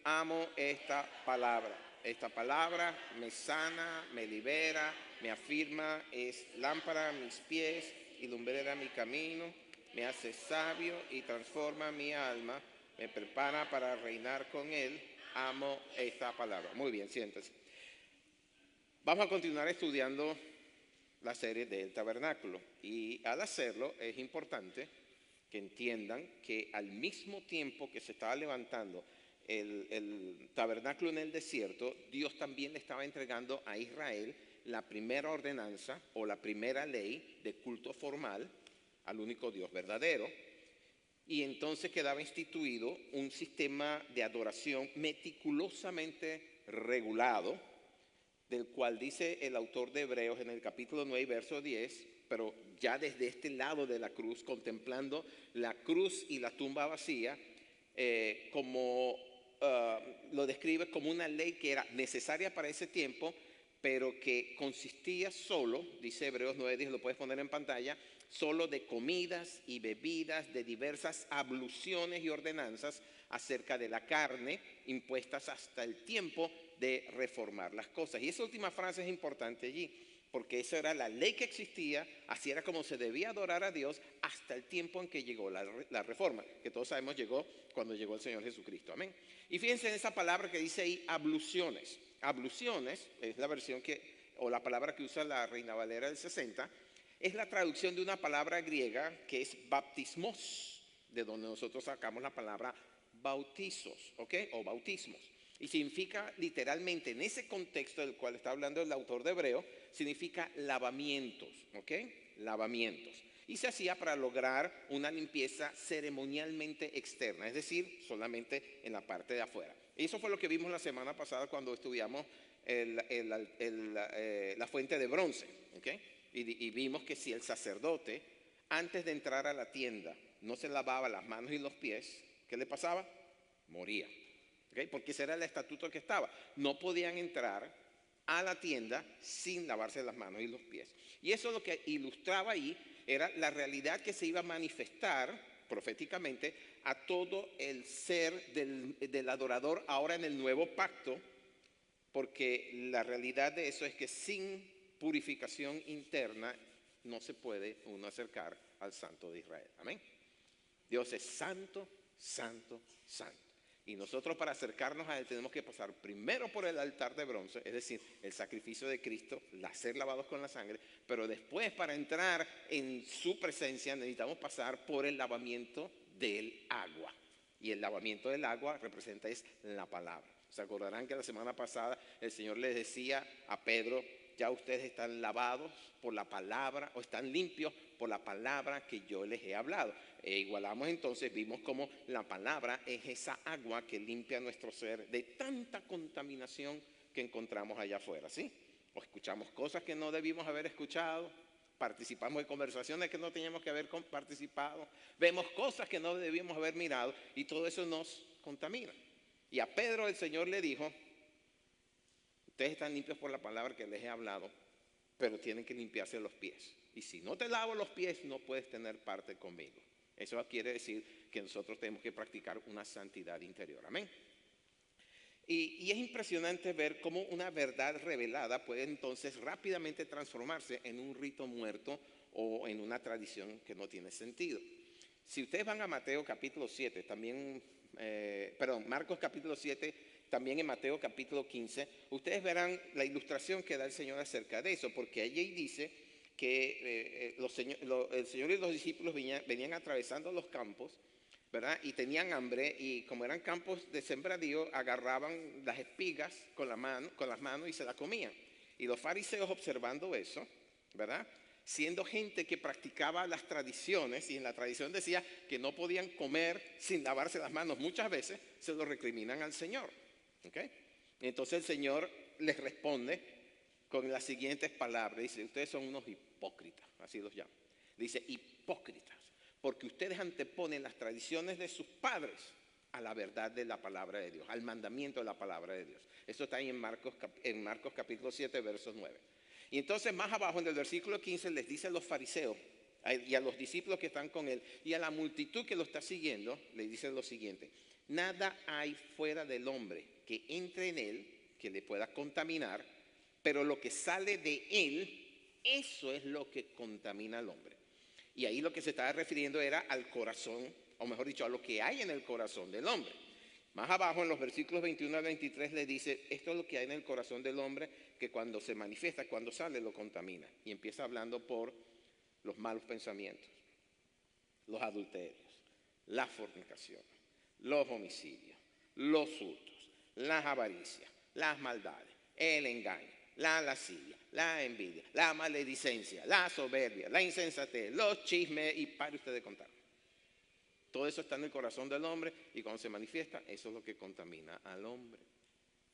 amo esta palabra. Esta palabra me sana, me libera, me afirma, es lámpara a mis pies y lumbrera mi camino, me hace sabio y transforma mi alma, me prepara para reinar con Él. Amo esta palabra. Muy bien, siéntese. Vamos a continuar estudiando la serie del tabernáculo y al hacerlo es importante que entiendan que al mismo tiempo que se estaba levantando el tabernáculo en el desierto, Dios también le estaba entregando a Israel la primera ordenanza o la primera ley de culto formal al único Dios verdadero. Y entonces quedaba instituido un sistema de adoración meticulosamente regulado, del cual dice el autor de Hebreos en el capítulo 9, verso 10, pero ya desde este lado de la cruz, contemplando la cruz y la tumba vacía, lo describe como una ley que era necesaria para ese tiempo, pero que consistía solo, dice Hebreos 9:10, lo puedes poner en pantalla, solo de comidas y bebidas, de diversas abluciones y ordenanzas acerca de la carne, impuestas hasta el tiempo de reformar las cosas. Y esa última frase es importante allí, porque esa era la ley que existía, así era como se debía adorar a Dios hasta el tiempo en que llegó la reforma, que todos sabemos llegó cuando llegó el Señor Jesucristo. Amén. Y fíjense en esa palabra que dice ahí, abluciones. Abluciones es la versión o la palabra que usa la Reina Valera del 60, es la traducción de una palabra griega que es baptismos, de donde nosotros sacamos la palabra bautizos, ¿ok? O bautismos. Y significa literalmente, en ese contexto del cual está hablando el autor de Hebreo, significa lavamientos, ¿ok? Lavamientos. Y se hacía para lograr una limpieza ceremonialmente externa, es decir, solamente en la parte de afuera. Y eso fue lo que vimos la semana pasada cuando estudiamos la fuente de bronce, ¿ok? Y vimos que si el sacerdote, antes de entrar a la tienda, no se lavaba las manos y los pies, ¿qué le pasaba? Moría. ¿Okay? Porque ese era el estatuto que estaba. No podían entrar a la tienda sin lavarse las manos y los pies. Y eso lo que ilustraba ahí era la realidad que se iba a manifestar proféticamente a todo el ser del adorador ahora en el nuevo pacto, porque la realidad de eso es que sin purificación interna no se puede uno acercar al Santo de Israel. Amén. Dios es santo, santo, santo. Y nosotros para acercarnos a Él tenemos que pasar primero por el altar de bronce, es decir, el sacrificio de Cristo, ser lavados con la sangre, pero después para entrar en su presencia necesitamos pasar por el lavamiento del agua. Y el lavamiento del agua representa es la palabra. Se acordarán que la semana pasada el Señor les decía a Pedro, ya ustedes están lavados por la palabra o están limpios por la palabra que yo les he hablado. E igualamos entonces, vimos cómo la palabra es esa agua que limpia nuestro ser de tanta contaminación que encontramos allá afuera, ¿sí? O escuchamos cosas que no debimos haber escuchado, participamos de conversaciones que no teníamos que haber participado, vemos cosas que no debíamos haber mirado y todo eso nos contamina. Y a Pedro el Señor le dijo, ustedes están limpios por la palabra que les he hablado, pero tienen que limpiarse los pies. Y si no te lavo los pies, no puedes tener parte conmigo. Eso quiere decir que nosotros tenemos que practicar una santidad interior. Amén. Y es impresionante ver cómo una verdad revelada puede entonces rápidamente transformarse en un rito muerto o en una tradición que no tiene sentido. Si ustedes van a Mateo capítulo 7, también, Marcos capítulo 7, también en Mateo capítulo 15, ustedes verán la ilustración que da el Señor acerca de eso, porque allí dice que el Señor y los discípulos venían atravesando los campos, ¿verdad? Y tenían hambre y como eran campos de sembradío, agarraban las espigas con las manos y se las comían. Y los fariseos observando eso, ¿verdad? Siendo gente que practicaba las tradiciones y en la tradición decía que no podían comer sin lavarse las manos, muchas veces se lo recriminan al Señor. ¿Okay? Entonces el Señor les responde con las siguientes palabras. Dice, ustedes son unos hipócritas, así los llama. Dice, hipócritas, porque ustedes anteponen las tradiciones de sus padres a la verdad de la palabra de Dios, al mandamiento de la palabra de Dios. Eso está ahí en Marcos capítulo 7, versos 9. Y entonces más abajo en el versículo 15 les dice a los fariseos y a los discípulos que están con él y a la multitud que lo está siguiendo, le dice lo siguiente. Nada hay fuera del hombre que entre en él, que le pueda contaminar, pero lo que sale de él, eso es lo que contamina al hombre. Y ahí lo que se estaba refiriendo era al corazón, o mejor dicho, a lo que hay en el corazón del hombre. Más abajo, en los versículos 21 al 23, le dice, esto es lo que hay en el corazón del hombre, que cuando se manifiesta, cuando sale, lo contamina. Y empieza hablando por los malos pensamientos, los adulterios, la fornicación, los homicidios, los hurtos, las avaricias, las maldades, el engaño, la lascivia, la envidia, la maledicencia, la soberbia, la insensatez, los chismes, y pare usted de contar. Todo eso está en el corazón del hombre y cuando se manifiesta, eso es lo que contamina al hombre.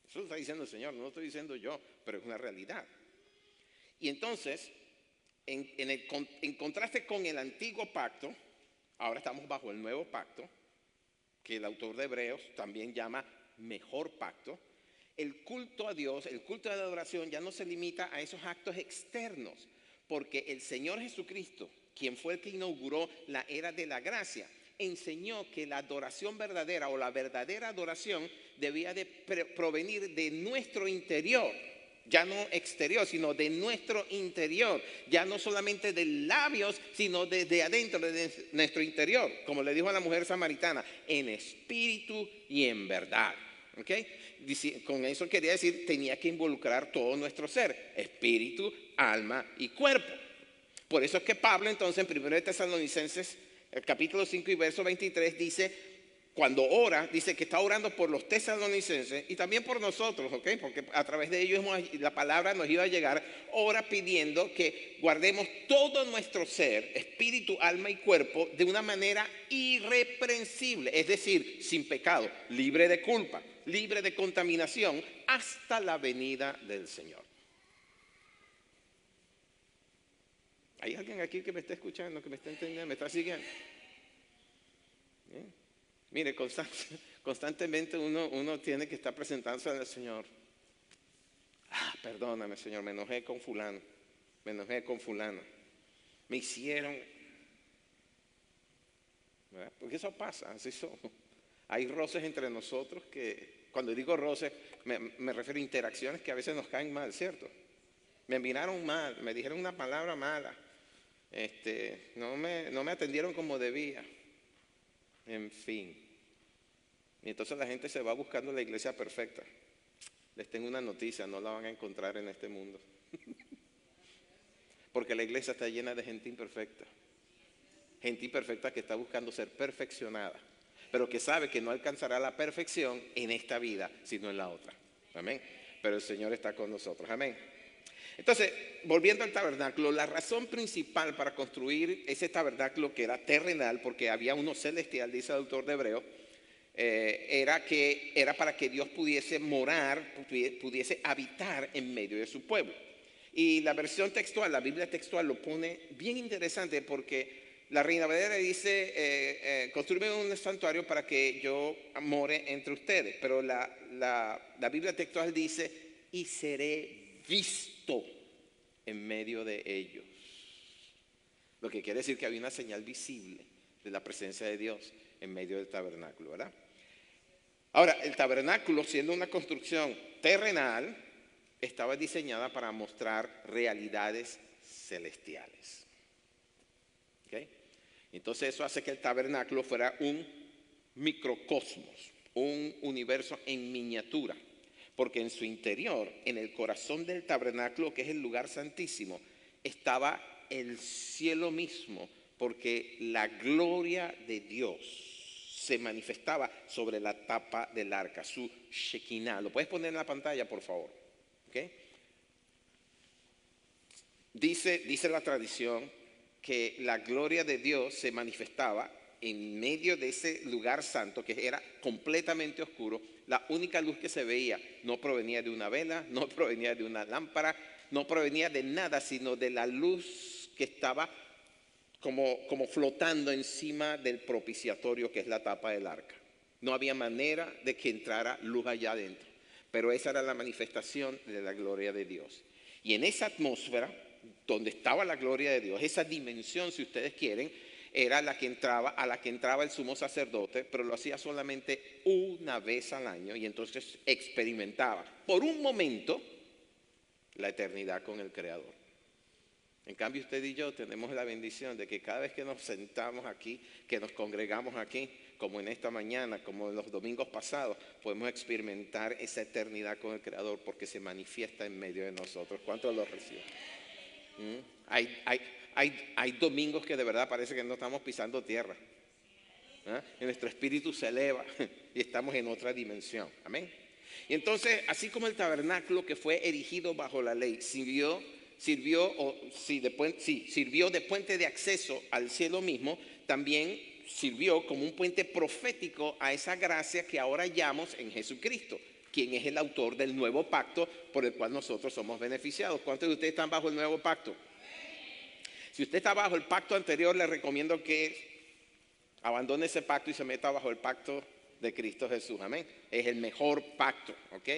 Eso lo está diciendo el Señor, no lo estoy diciendo yo, pero es una realidad. Y entonces, en contraste con el antiguo pacto, ahora estamos bajo el nuevo pacto, que el autor de Hebreos también llama mejor pacto. El culto a Dios, el culto de la adoración ya no se limita a esos actos externos, porque el Señor Jesucristo, quien fue el que inauguró la era de la gracia, enseñó que la adoración verdadera o la verdadera adoración debía de provenir de nuestro interior, ya no exterior, sino de nuestro interior, ya no solamente de labios, sino desde adentro, de nuestro interior, como le dijo a la mujer samaritana, en espíritu y en verdad. ¿Okay? Con eso quería decir, tenía que involucrar todo nuestro ser, espíritu, alma y cuerpo. Por eso es que Pablo entonces en 1 Tesalonicenses, el capítulo 5 y verso 23 dice, cuando ora, dice que está orando por los tesalonicenses y también por nosotros, ¿ok? Porque a través de ellos la palabra nos iba a llegar, ora pidiendo que guardemos todo nuestro ser, espíritu, alma y cuerpo, de una manera irreprensible, es decir, sin pecado, libre de culpa, libre de contaminación, hasta la venida del Señor. ¿Hay alguien aquí que me está escuchando, que me está entendiendo, me está siguiendo? ¿Bien? Mire, constantemente uno tiene que estar presentándose al Señor. Perdóname, Señor, me enojé con fulano, me enojé con fulana, me hicieron, ¿verdad? Porque eso pasa, así somos. Hay roces entre nosotros que, cuando digo roces, me refiero a interacciones que a veces nos caen mal, ¿cierto? Me miraron mal, me dijeron una palabra mala, no me atendieron como debía, en fin. Y entonces la gente se va buscando la iglesia perfecta. Les tengo una noticia, no la van a encontrar en este mundo. Porque la iglesia está llena de gente imperfecta. Gente imperfecta que está buscando ser perfeccionada, pero que sabe que no alcanzará la perfección en esta vida, sino en la otra. Amén. Pero el Señor está con nosotros. Amén. Entonces, volviendo al tabernáculo, la razón principal para construir ese tabernáculo que era terrenal, porque había uno celestial, dice el autor de Hebreos, era para que Dios pudiese morar, pudiese habitar en medio de su pueblo. Y la versión textual, la Biblia textual lo pone bien interesante porque la Reina Valera dice, construye un santuario para que yo more entre ustedes. Pero la Biblia textual dice, y seré visto en medio de ellos. Lo que quiere decir que había una señal visible de la presencia de Dios en medio del tabernáculo, ¿verdad? Ahora, el tabernáculo, siendo una construcción terrenal, estaba diseñada para mostrar realidades celestiales. ¿Okay? Entonces eso hace que el tabernáculo fuera un microcosmos, un universo en miniatura, porque en su interior, en el corazón del tabernáculo, que es el lugar santísimo, estaba el cielo mismo, porque la gloria de Dios se manifestaba sobre la tapa del arca, su Shekinah. ¿Lo puedes poner en la pantalla, por favor? ¿Okay? Dice la tradición que la gloria de Dios se manifestaba en medio de ese lugar santo que era completamente oscuro. La única luz que se veía no provenía de una vela, no provenía de una lámpara, no provenía de nada, sino de la luz que estaba como flotando encima del propiciatorio, que es la tapa del arca. No había manera de que entrara luz allá adentro, pero esa era la manifestación de la gloria de Dios. Y en esa atmósfera donde estaba la gloria de Dios, esa dimensión, si ustedes quieren, era la que entraba, a la que entraba el sumo sacerdote, pero lo hacía solamente una vez al año y entonces experimentaba por un momento la eternidad con el Creador. En cambio, usted y yo tenemos la bendición de que cada vez que nos sentamos aquí, que nos congregamos aquí, como en esta mañana, como en los domingos pasados, podemos experimentar esa eternidad con el Creador porque se manifiesta en medio de nosotros. ¿Cuántos lo reciben? Hay domingos que de verdad parece que no estamos pisando tierra. Y nuestro espíritu se eleva y estamos en otra dimensión. Amén. Y entonces, así como el tabernáculo que fue erigido bajo la ley sirvió de puente de acceso al cielo mismo, también sirvió como un puente profético a esa gracia que ahora hallamos en Jesucristo, quien es el autor del nuevo pacto por el cual nosotros somos beneficiados. ¿Cuántos de ustedes están bajo el nuevo pacto? Si usted está bajo el pacto anterior, le recomiendo que abandone ese pacto y se meta bajo el pacto de Cristo Jesús. Amén. Es el mejor pacto, ¿ok?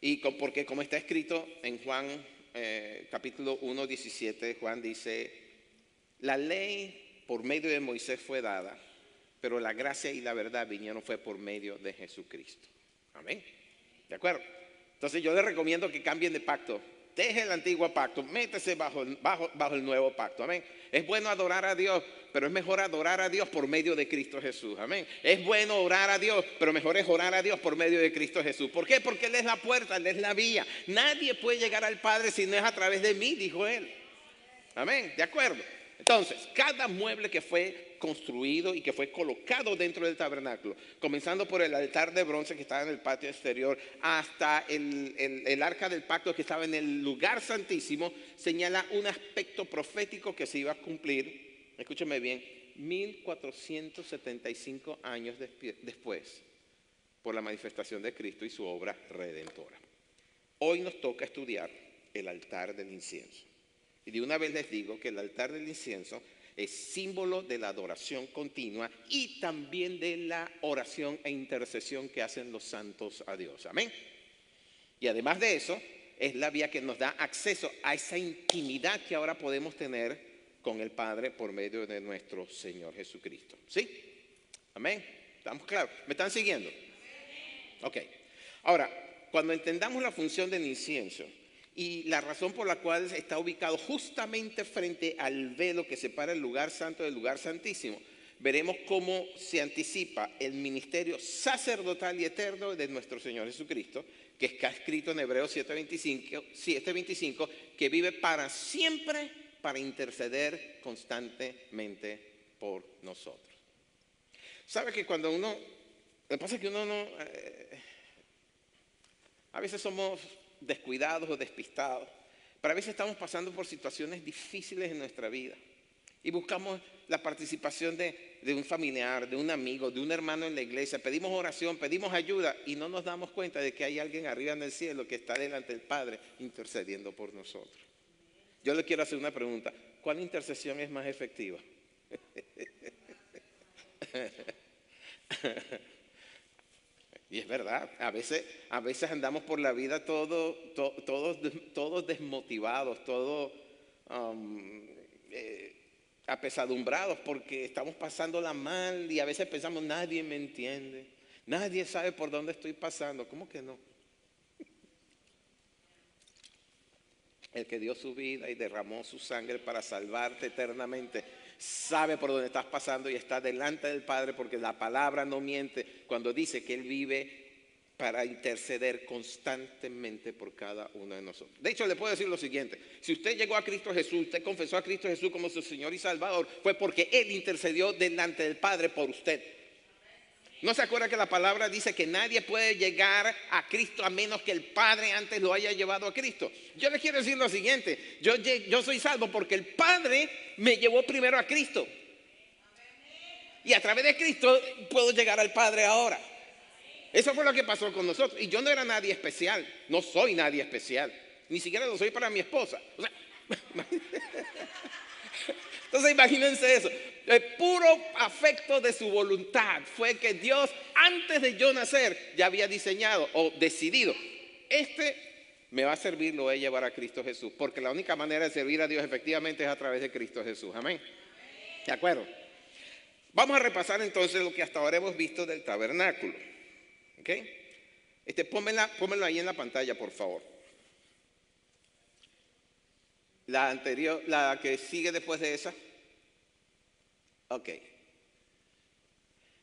Y porque como está escrito en Juan capítulo 1, 17, Juan dice, la ley por medio de Moisés fue dada, pero la gracia y la verdad vinieron fue por medio de Jesucristo. Amén. ¿De acuerdo? Entonces yo les recomiendo que cambien de pacto. Deje el antiguo pacto, métese bajo el nuevo pacto. Amén. Es bueno adorar a Dios, pero es mejor adorar a Dios por medio de Cristo Jesús. Amén. Es bueno orar a Dios, pero mejor es orar a Dios por medio de Cristo Jesús. ¿Por qué? Porque Él es la puerta, Él es la vía. Nadie puede llegar al Padre si no es a través de mí, dijo Él. Amén. ¿De acuerdo? Entonces, cada mueble que fue construido y que fue colocado dentro del tabernáculo, comenzando por el altar de bronce que estaba en el patio exterior, hasta el arca del pacto que estaba en el lugar santísimo, señala un aspecto profético que se iba a cumplir, escúcheme bien, 1475 años después, por la manifestación de Cristo y su obra redentora. Hoy nos toca estudiar el altar del incienso. Y de una vez les digo que el altar del incienso es símbolo de la adoración continua y también de la oración e intercesión que hacen los santos a Dios. Amén. Y además de eso, es la vía que nos da acceso a esa intimidad que ahora podemos tener con el Padre por medio de nuestro Señor Jesucristo. ¿Sí? Amén. ¿Estamos claros? ¿Me están siguiendo? Ok. Ahora, cuando entendamos la función del incienso y la razón por la cual está ubicado justamente frente al velo que separa el lugar santo del lugar santísimo, veremos cómo se anticipa el ministerio sacerdotal y eterno de nuestro Señor Jesucristo, que está escrito en Hebreos 7:25, que vive para siempre para interceder constantemente por nosotros. ¿Sabe que cuando uno, lo que pasa es que uno no, a veces somos descuidados o despistados, pero a veces estamos pasando por situaciones difíciles en nuestra vida y buscamos la participación de un familiar, de un amigo, de un hermano en la iglesia, pedimos oración, pedimos ayuda y no nos damos cuenta de que hay alguien arriba en el cielo que está delante del Padre intercediendo por nosotros. Yo le quiero hacer una pregunta: ¿cuál intercesión es más efectiva? Y es verdad, a veces andamos por la vida todos desmotivados, todos apesadumbrados porque estamos pasándola mal y a veces pensamos, nadie me entiende, nadie sabe por dónde estoy pasando. ¿Cómo que no? El que dio su vida y derramó su sangre para salvarte eternamente sabe por dónde estás pasando y está delante del Padre, porque la palabra no miente cuando dice que Él vive para interceder constantemente por cada uno de nosotros. De hecho, le puedo decir lo siguiente: si usted llegó a Cristo Jesús, usted confesó a Cristo Jesús como su Señor y Salvador, fue porque Él intercedió delante del Padre por usted. ¿No se acuerda que la palabra dice que nadie puede llegar a Cristo a menos que el Padre antes lo haya llevado a Cristo? Yo le quiero decir lo siguiente: yo soy salvo porque el Padre me llevó primero a Cristo. Y a través de Cristo puedo llegar al Padre ahora. Eso fue lo que pasó con nosotros. Y yo no era nadie especial, no soy nadie especial. Ni siquiera lo soy para mi esposa. O sea, entonces imagínense eso. El puro afecto de su voluntad fue que Dios, antes de yo nacer, ya había diseñado o decidido: este me va a servir, lo voy a llevar a Cristo Jesús. Porque la única manera de servir a Dios efectivamente es a través de Cristo Jesús. Amén. ¿De acuerdo? Vamos a repasar entonces lo que hasta ahora hemos visto del tabernáculo. ¿Ok? Pónmelo ahí en la pantalla, por favor. La anterior, la que sigue después de esa. Ok.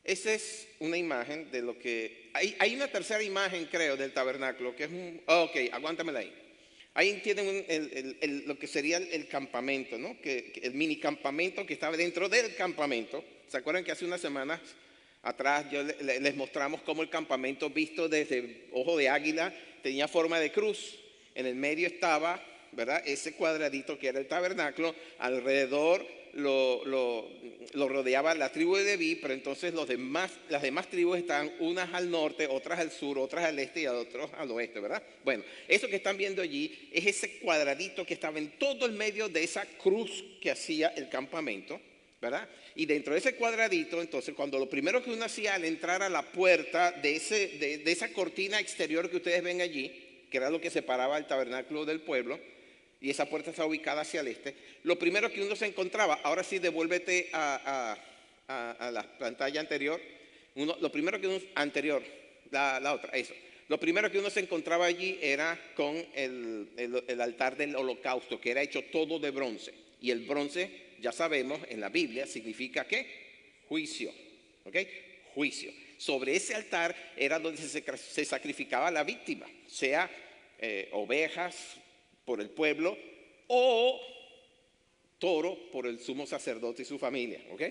Esa es una imagen de lo que... Hay una tercera imagen, creo, del tabernáculo, que es un... Ok, aguántamela ahí. Ahí tienen lo que sería el campamento, ¿no? El mini campamento que estaba dentro del campamento. ¿Se acuerdan que hace unas semanas atrás les mostramos cómo el campamento visto desde ojo de águila tenía forma de cruz? En el medio estaba, ¿verdad?, ese cuadradito que era el tabernáculo. Alrededor lo rodeaba la tribu de Leví, pero entonces las demás tribus estaban unas al norte, otras al sur, otras al este y otras al oeste, ¿verdad? Bueno, eso que están viendo allí es ese cuadradito que estaba en todo el medio de esa cruz que hacía el campamento, ¿verdad? Y dentro de ese cuadradito, entonces, cuando lo primero que uno hacía al entrar a la puerta de esa cortina exterior que ustedes ven allí, que era lo que separaba el tabernáculo del pueblo, y esa puerta está ubicada hacia el este, lo primero que uno se encontraba, ahora sí devuélvete a la pantalla anterior, lo primero que uno, anterior, la otra, eso. Lo primero que uno se encontraba allí era con el altar del holocausto, que era hecho todo de bronce. Y el bronce, ya sabemos, en la Biblia significa ¿qué? Juicio, ¿ok? Juicio. Sobre ese altar era donde se sacrificaba la víctima, sea ovejas por el pueblo o toro por el sumo sacerdote y su familia, ¿ok?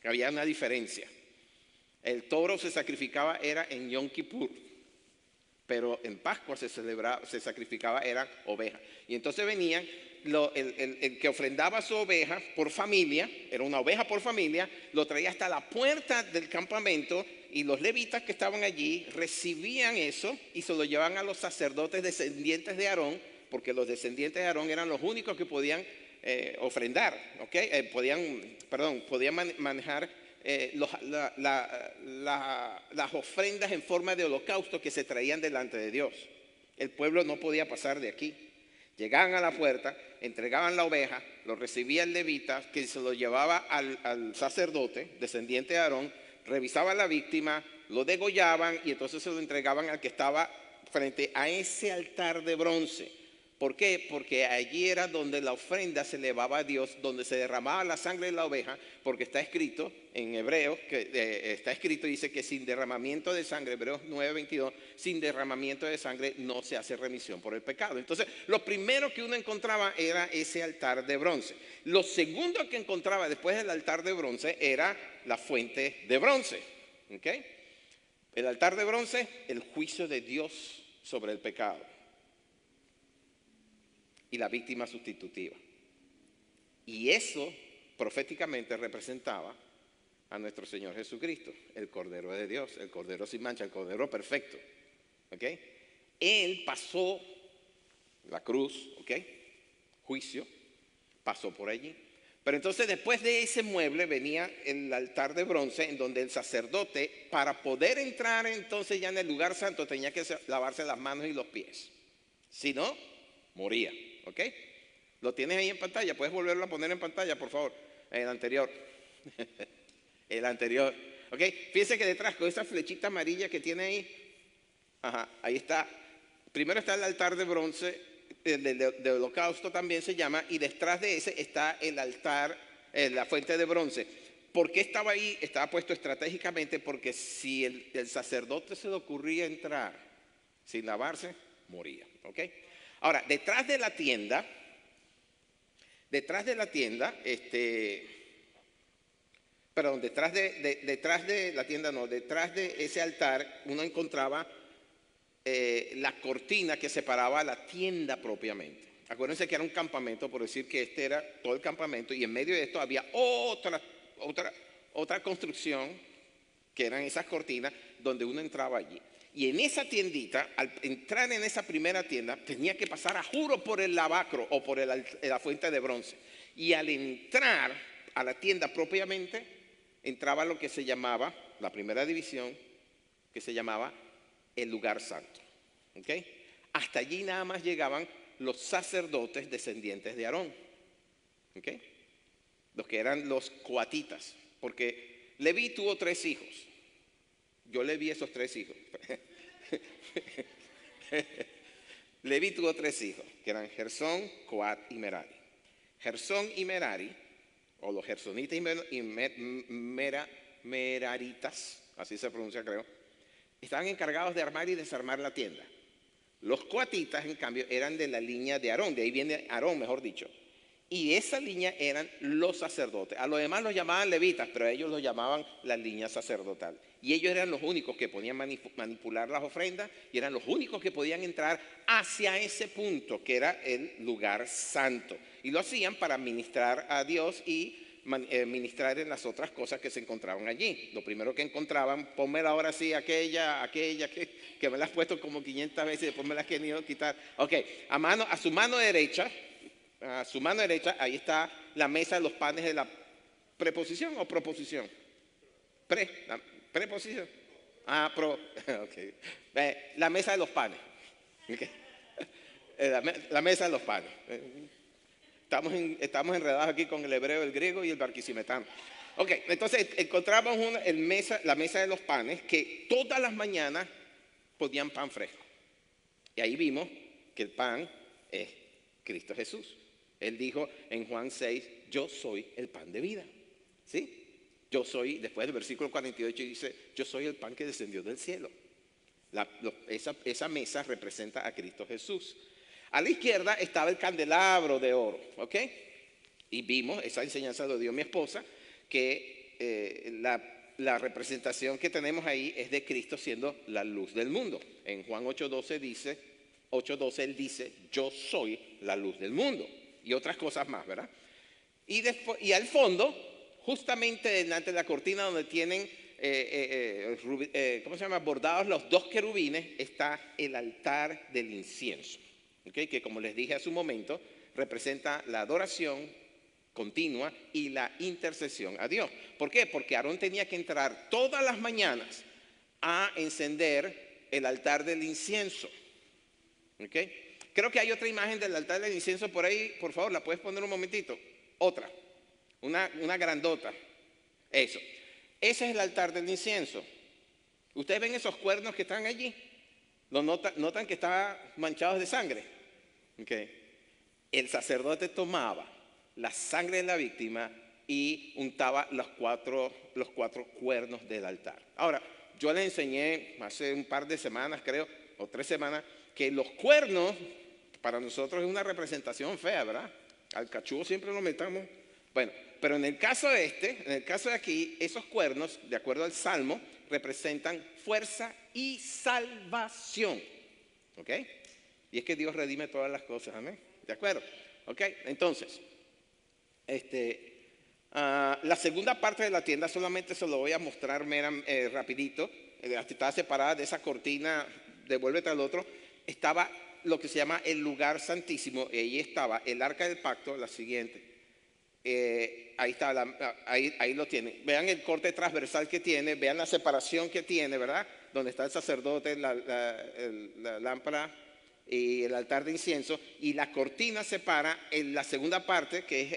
Había una diferencia. El toro se sacrificaba era en Yom Kippur, pero en Pascua se sacrificaba eran ovejas. Y entonces venían, el que ofrendaba su oveja por familia, era una oveja por familia, lo traía hasta la puerta del campamento y los levitas que estaban allí recibían eso y se lo llevaban a los sacerdotes descendientes de Aarón, porque los descendientes de Aarón eran los únicos que podían ofrendar, ¿ok? Podían manejar las ofrendas en forma de holocausto que se traían delante de Dios. El pueblo no podía pasar de aquí. Llegaban a la puerta, entregaban la oveja, lo recibía el levita, que se lo llevaba al sacerdote, descendiente de Aarón, revisaba a la víctima, lo degollaban y entonces se lo entregaban al que estaba frente a ese altar de bronce. ¿Por qué? Porque allí era donde la ofrenda se elevaba a Dios, donde se derramaba la sangre de la oveja, porque está escrito en Hebreos, está escrito, dice que sin derramamiento de sangre, Hebreos 9:22, sin derramamiento de sangre no se hace remisión por el pecado. Entonces, lo primero que uno encontraba era ese altar de bronce. Lo segundo que encontraba después del altar de bronce era la fuente de bronce. ¿Ok? El altar de bronce, el juicio de Dios sobre el pecado. Y la víctima sustitutiva. Y eso proféticamente representaba a nuestro Señor Jesucristo, el Cordero de Dios, el Cordero sin mancha, el Cordero perfecto. ¿Ok? Él pasó la cruz, ¿ok? Juicio, pasó por allí. Pero entonces después de ese mueble venía el altar de bronce en donde el sacerdote, para poder entrar entonces ya en el lugar santo, tenía que lavarse las manos y los pies. Si no, moría. ¿Ok? Lo tienes ahí en pantalla. Puedes volverlo a poner en pantalla, por favor. El anterior. El anterior. ¿Ok? Fíjense que detrás, con esa flechita amarilla que tiene ahí, ajá, ahí está. Primero está el altar de bronce, de holocausto también se llama, y detrás de ese está el altar, la fuente de bronce. ¿Por qué estaba ahí? Estaba puesto estratégicamente porque si el sacerdote se le ocurría entrar sin lavarse, moría. ¿Ok? Ahora, detrás de la tienda, detrás de ese altar, uno encontraba la cortina que separaba la tienda propiamente. Acuérdense que era un campamento, por decir que este era todo el campamento, y en medio de esto había otra construcción, que eran esas cortinas, donde uno entraba allí. Y en esa tiendita, al entrar en esa primera tienda, tenía que pasar a juro por el lavacro o por la fuente de bronce. Y al entrar a la tienda propiamente, entraba lo que se llamaba, la primera división, que se llamaba el lugar santo. ¿Ok? Hasta allí nada más llegaban los sacerdotes descendientes de Aarón. ¿Ok? los que eran los coatitas, porque Leví tuvo 3 hijos. Yo le vi esos 3 hijos. Leví tuvo 3 hijos, que eran Gersón, Coat y Merari. Gersón y Merari, o los gersonitas y meraritas, así se pronuncia creo, estaban encargados de armar y desarmar la tienda. Los coatitas, en cambio, eran de la línea de Aarón, de ahí viene Aarón, mejor dicho. Y esa línea eran los sacerdotes. A los demás los llamaban levitas, pero a ellos los llamaban la línea sacerdotal. Y ellos eran los únicos que podían manipular las ofrendas y eran los únicos que podían entrar hacia ese punto, que era el lugar santo. Y lo hacían para ministrar a Dios y ministrar en las otras cosas que se encontraban allí. Lo primero que encontraban, ponmela ahora sí, aquella, que me la has puesto como 500 veces y después me la has querido quitar. Ok, a su mano derecha, ahí está la mesa de los panes de la preposición o proposición. Preposición. Ok. La mesa de los panes. Okay. La mesa de los panes. Estamos enredados aquí con el hebreo, el griego y el barquisimetano. Ok, entonces encontramos la mesa de los panes que todas las mañanas ponían pan fresco. Y ahí vimos que el pan es Cristo Jesús. Él dijo en Juan 6, yo soy el pan de vida. ¿Sí? Yo soy, después del versículo 48 dice, yo soy el pan que descendió del cielo. Esa mesa representa a Cristo Jesús. A la izquierda estaba el candelabro de oro, ¿ok? Y vimos, esa enseñanza lo dio mi esposa, que la representación que tenemos ahí es de Cristo siendo la luz del mundo. En Juan 8:12 él dice, yo soy la luz del mundo. Y otras cosas más, ¿verdad? Y al fondo, justamente delante de la cortina donde tienen, ¿cómo se llama? Bordados los 2 querubines, está el altar del incienso. ¿Okay? Que como les dije hace un momento, representa la adoración continua y la intercesión a Dios. ¿Por qué? Porque Aarón tenía que entrar todas las mañanas a encender el altar del incienso. ¿Okay? Creo que hay otra imagen del altar del incienso por ahí. Por favor, ¿la puedes poner un momentito? Otra. Una grandota. Eso. Ese es el altar del incienso. ¿Ustedes ven esos cuernos que están allí? ¿Notan que están manchados de sangre? Okay. El sacerdote tomaba la sangre de la víctima y untaba los cuatro cuernos del altar. Ahora, yo le enseñé hace un par de semanas, creo, o 3 semanas, que los cuernos para nosotros es una representación fea, ¿verdad? Al cachudo siempre lo metamos. Bueno, pero en el caso de aquí, esos cuernos, de acuerdo al Salmo, representan fuerza y salvación. ¿Ok? Y es que Dios redime todas las cosas, ¿amén? ¿De acuerdo? ¿Ok? Entonces, la segunda parte de la tienda solamente se lo voy a mostrar rapidito. Estaba separada de esa cortina, devuélvete al otro. Estaba lo que se llama el lugar santísimo, y ahí estaba el arca del pacto, la siguiente. Ahí está, ahí lo tienen. Vean el corte transversal que tiene, vean la separación que tiene, ¿verdad? Donde está el sacerdote, la lámpara y el altar de incienso, y la cortina separa en la segunda parte, que es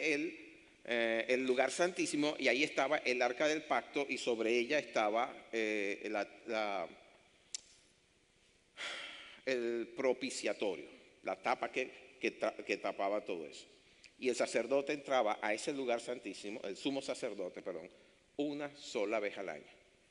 el lugar santísimo, y ahí estaba el arca del pacto, y sobre ella estaba el propiciatorio, la tapa que tapaba todo eso. Y el sacerdote entraba a ese lugar santísimo, el sumo sacerdote, perdón, una sola vez al año.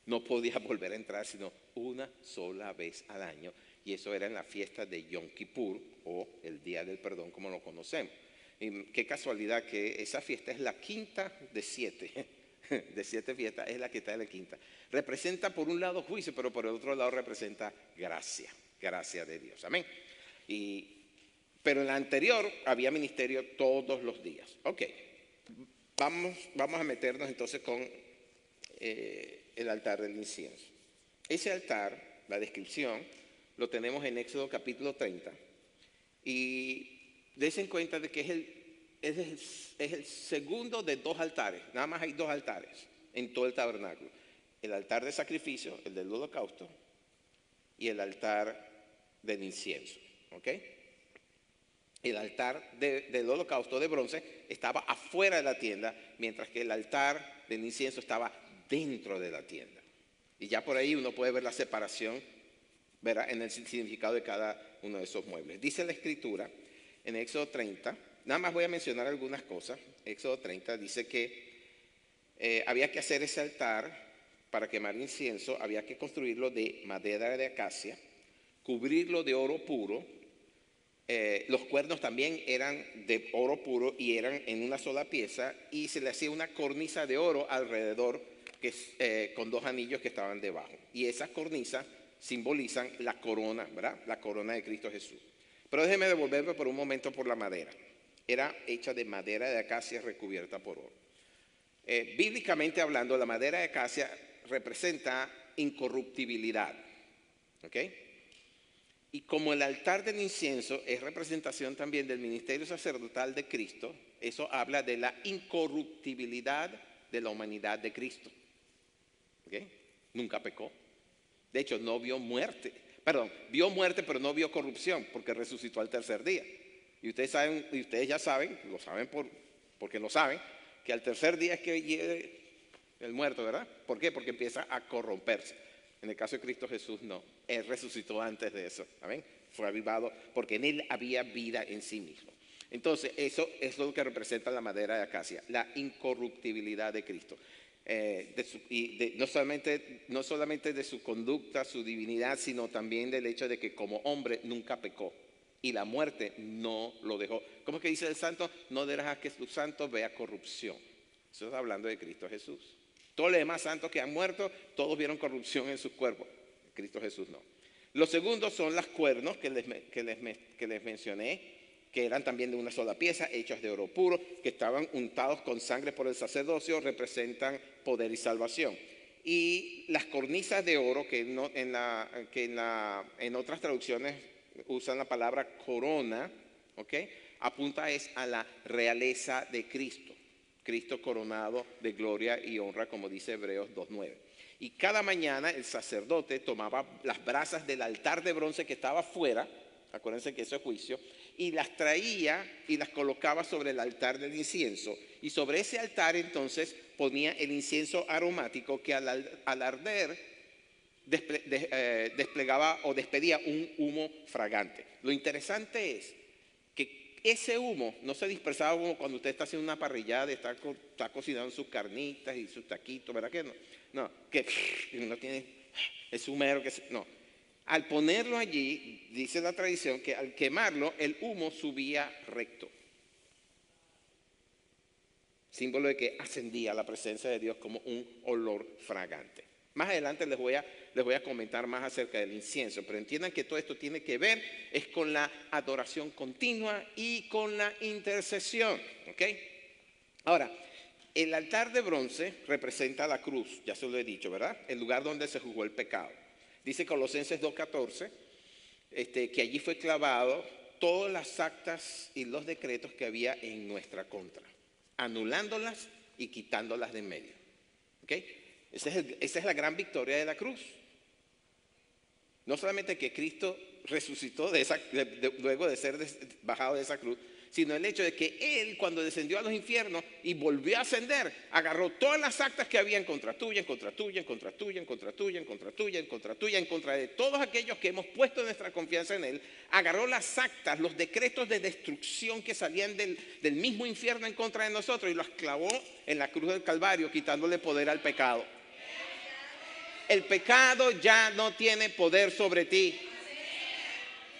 No podía volver a entrar sino una sola vez al año. Y eso era en la fiesta de Yom Kippur, o el Día del Perdón, como lo conocemos. Y qué casualidad que esa fiesta es la quinta de 7. De 7 fiestas, es la que está en la quinta. Representa por un lado juicio, pero por el otro lado representa gracia. Gracia de Dios. Amén. Pero en la anterior había ministerio todos los días. Ok. Vamos a meternos entonces con el altar del incienso. Ese altar, la descripción, lo tenemos en Éxodo capítulo 30. Y dense en cuenta de que es el segundo de 2 altares. Nada más hay 2 altares en todo el tabernáculo. El altar de sacrificio, el del holocausto, y el altar del incienso. ¿Ok? El altar del holocausto de bronce estaba afuera de la tienda, mientras que el altar del incienso estaba dentro de la tienda. Y ya por ahí uno puede ver la separación, ¿verdad?, en el significado de cada uno de esos muebles. Dice la Escritura en Éxodo 30, nada más voy a mencionar algunas cosas. Éxodo 30 dice que había que hacer ese altar para quemar incienso, había que construirlo de madera de acacia, cubrirlo de oro puro. Los cuernos también eran de oro puro y eran en una sola pieza, y se le hacía una cornisa de oro alrededor con 2 anillos que estaban debajo. Y esas cornisas simbolizan la corona, ¿verdad? La corona de Cristo Jesús. Pero déjeme devolverme por un momento por la madera. Era hecha de madera de acacia recubierta por oro. Bíblicamente hablando, la madera de acacia representa incorruptibilidad. ¿Ok? Y como el altar del incienso es representación también del ministerio sacerdotal de Cristo, eso habla de la incorruptibilidad de la humanidad de Cristo. ¿Okay? Nunca pecó. De hecho, no vio muerte. Perdón, vio muerte, pero no vio corrupción, porque resucitó al tercer día. Y ustedes saben, y ustedes ya saben, lo saben porque lo saben, que al tercer día es que llegue el muerto, ¿verdad? ¿Por qué? Porque empieza a corromperse. En el caso de Cristo Jesús no. Él resucitó antes de eso. ¿Amén? Fue avivado porque en él había vida en sí mismo. Entonces, eso es lo que representa la madera de acacia, la incorruptibilidad de Cristo. No solamente de su conducta, su divinidad, sino también del hecho de que como hombre nunca pecó. Y la muerte no lo dejó. ¿Cómo es que dice el santo? No dejarás que tu santo vea corrupción. Eso está hablando de Cristo Jesús. Todos los demás santos que han muerto, todos vieron corrupción en sus cuerpos. Cristo Jesús no. Los segundos son las cuernos que les mencioné, que eran también de una sola pieza, hechas de oro puro, que estaban untados con sangre por el sacerdocio, representan poder y salvación. Y las cornisas de oro, que en otras traducciones usan la palabra corona, ¿ok?, apunta a la realeza de Cristo. Cristo coronado de gloria y honra, como dice Hebreos 2:9. Y cada mañana el sacerdote tomaba las brasas del altar de bronce que estaba afuera, acuérdense que eso es juicio, y las traía y las colocaba sobre el altar del incienso. Y sobre ese altar entonces ponía el incienso aromático que al arder desplegaba o despedía un humo fragante. Lo interesante es que ese humo no se dispersaba como cuando usted está haciendo una parrillada, está cocinando sus carnitas y sus taquitos, ¿verdad que no? No, que no tiene es humero, no. Al ponerlo allí, dice la tradición que al quemarlo, el humo subía recto. Símbolo de que ascendía a la presencia de Dios como un olor fragante. Más adelante les voy a comentar más acerca del incienso, pero entiendan que todo esto tiene que ver es con la adoración continua y con la intercesión. ¿Ok? Ahora, el altar de bronce representa la cruz, ya se lo he dicho, ¿verdad? El lugar donde se juzgó el pecado. Dice Colosenses 2:14 que allí fue clavado todas las actas y los decretos que había en nuestra contra, anulándolas y quitándolas de en medio. ¿Ok? Esa es la gran victoria de la cruz. No solamente que Cristo resucitó luego de ser bajado de esa cruz, sino el hecho de que Él, cuando descendió a los infiernos y volvió a ascender, agarró todas las actas que había en contra tuya, en contra tuya, en contra tuya, en contra tuya, en contra tuya, en contra tuya, en contra de todos aquellos que hemos puesto nuestra confianza en Él, agarró las actas, los decretos de destrucción que salían del mismo infierno en contra de nosotros y los clavó en la cruz del Calvario, quitándole poder al pecado. El pecado ya no tiene poder sobre ti.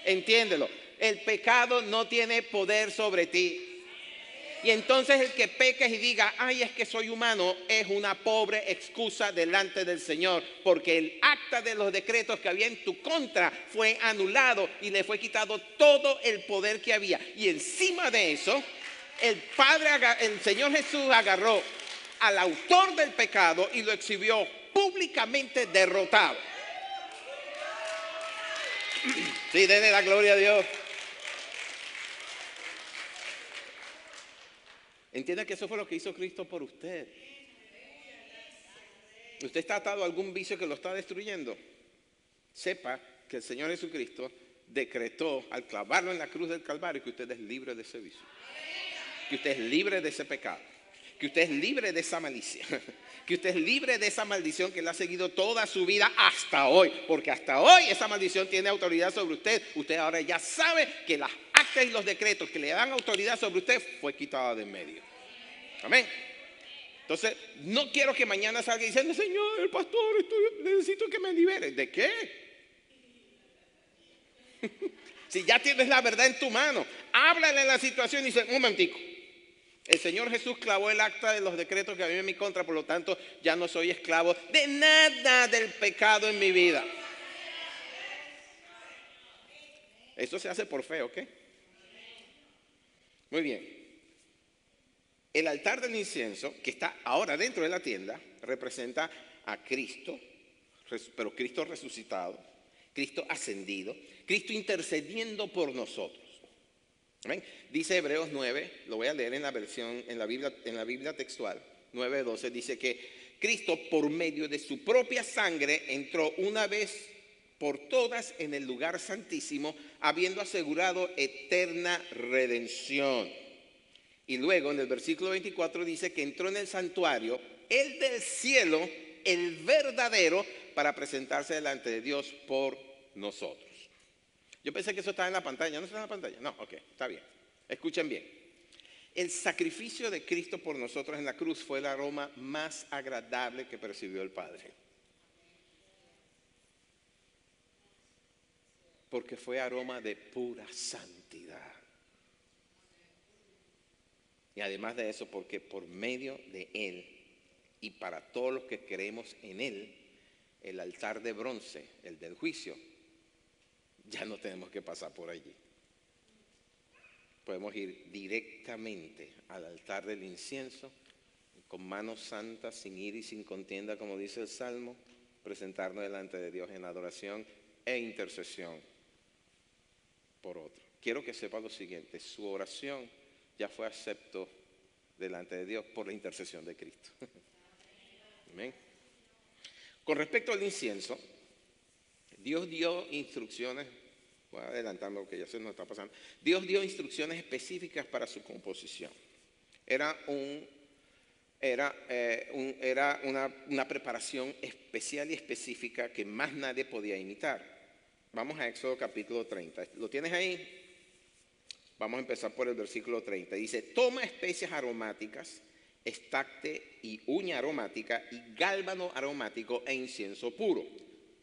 Entiéndelo. El pecado no tiene poder sobre ti. Y entonces el que peques y diga, ay, es que soy humano, es una pobre excusa delante del Señor, porque el acta de los decretos que había en tu contra fue anulado y le fue quitado todo el poder que había. Y encima de eso, el Señor Jesús agarró al autor del pecado y lo exhibió públicamente derrotado. Sí, denle la gloria a Dios. Entienda que eso fue lo que hizo Cristo por usted. Usted está atado a algún vicio que lo está destruyendo. Sepa que el Señor Jesucristo decretó al clavarlo en la cruz del Calvario que usted es libre de ese vicio, que usted es libre de ese pecado, que usted es libre de esa malicia, que usted es libre de esa maldición que le ha seguido toda su vida hasta hoy, porque hasta hoy esa maldición tiene autoridad sobre usted. Usted ahora ya sabe que las actas y los decretos que le dan autoridad sobre usted fue quitada de en medio. Amén. Entonces, no quiero que mañana salga diciendo, Señor, el pastor, necesito que me libere. ¿De qué? Si ya tienes la verdad en tu mano, háblale la situación y dice, un momentico. El Señor Jesús clavó el acta de los decretos que había en mi contra, por lo tanto, ya no soy esclavo de nada del pecado en mi vida. Eso se hace por fe, ¿ok? Muy bien. El altar del incienso, que está ahora dentro de la tienda, representa a Cristo, pero Cristo resucitado, Cristo ascendido, Cristo intercediendo por nosotros. ¿Amén? Dice Hebreos 9, lo voy a leer en la versión, en la Biblia textual, 9:12, dice que Cristo por medio de su propia sangre entró una vez por todas en el lugar santísimo, habiendo asegurado eterna redención. Y luego en el versículo 24 dice que entró en el santuario, el del cielo, el verdadero, para presentarse delante de Dios por nosotros. Yo pensé que eso estaba en la pantalla. ¿No está en la pantalla? No, ok, está bien. Escuchen bien. El sacrificio de Cristo por nosotros en la cruz fue el aroma más agradable que percibió el Padre. Porque fue aroma de pura santidad. Y además de eso, porque por medio de Él y para todos los que creemos en Él, el altar de bronce, el del juicio, ya no tenemos que pasar por allí. Podemos ir directamente al altar del incienso, con manos santas, sin ira y sin contienda, como dice el Salmo, presentarnos delante de Dios en adoración e intercesión por otro. Quiero que sepa lo siguiente, su oración ya fue acepto delante de Dios por la intercesión de Cristo. Amén. Con respecto al incienso, Dios dio instrucciones, voy a adelantarme porque ya se nos está pasando. Dios dio instrucciones específicas para su composición. Era una preparación especial y específica que más nadie podía imitar. Vamos a Éxodo capítulo 30. ¿Lo tienes ahí? Vamos a empezar por el versículo 30. Dice, toma especias aromáticas, estacte y uña aromática y gálbano aromático e incienso puro,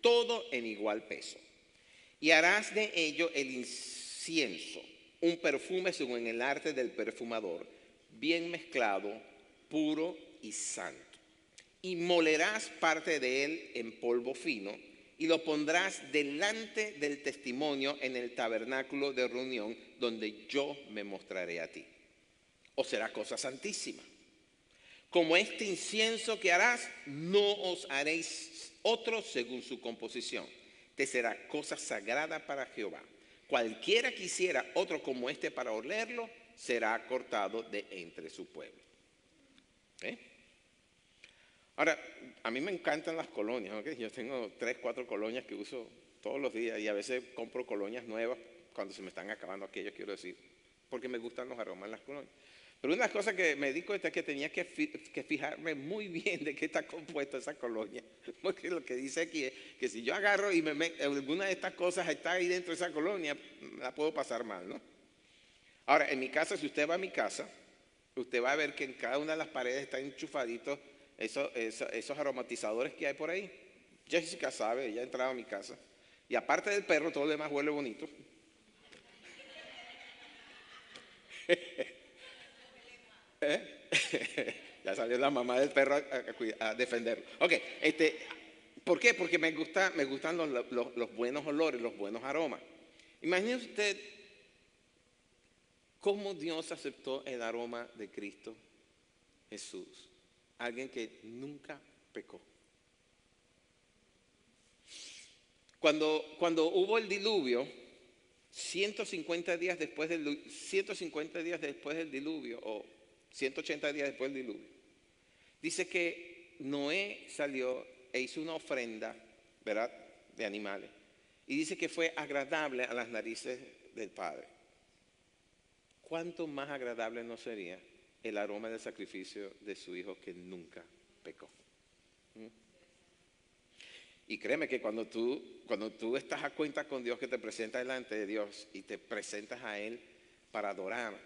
todo en igual peso. Y harás de ello el incienso, un perfume según el arte del perfumador, bien mezclado, puro y santo. Y molerás parte de él en polvo fino y lo pondrás delante del testimonio en el tabernáculo de reunión donde yo me mostraré a ti. O será cosa santísima. Como este incienso que harás, no os haréis otro según su composición. Te será cosa sagrada para Jehová. Cualquiera que hiciera otro como este para olerlo, será cortado de entre su pueblo. ¿Eh? Ahora, a mí me encantan las colonias, ¿okay? Yo tengo 3, 4 colonias que uso todos los días y a veces compro colonias nuevas cuando se me están acabando aquellas, quiero decir, porque me gustan los aromas en las colonias. Pero una de las cosas que me di cuenta es que tenía que fijarme muy bien de qué está compuesta esa colonia, porque lo que dice aquí es que si yo agarro y alguna de estas cosas está ahí dentro de esa colonia, la puedo pasar mal, ¿no? Ahora, en mi casa, si usted va a mi casa, usted va a ver que en cada una de las paredes están enchufaditos esos aromatizadores que hay por ahí. Jessica sabe, ella ha entrado a mi casa. Y aparte del perro, todo lo demás huele bonito. Ya salió la mamá del perro a defenderlo. Ok, ¿por qué? Porque me gustan los buenos olores, los buenos aromas. Imagínese usted cómo Dios aceptó el aroma de Cristo Jesús. Alguien que nunca pecó. Cuando hubo el diluvio, 150 días después del diluvio, o 180 días después del diluvio, dice que Noé salió e hizo una ofrenda, ¿verdad?, de animales. Y dice que fue agradable a las narices del Padre. ¿Cuánto más agradable no sería el aroma del sacrificio de su Hijo que nunca pecó? Y créeme que cuando tú estás a cuenta con Dios, que te presentas delante de Dios y te presentas a Él para adorar,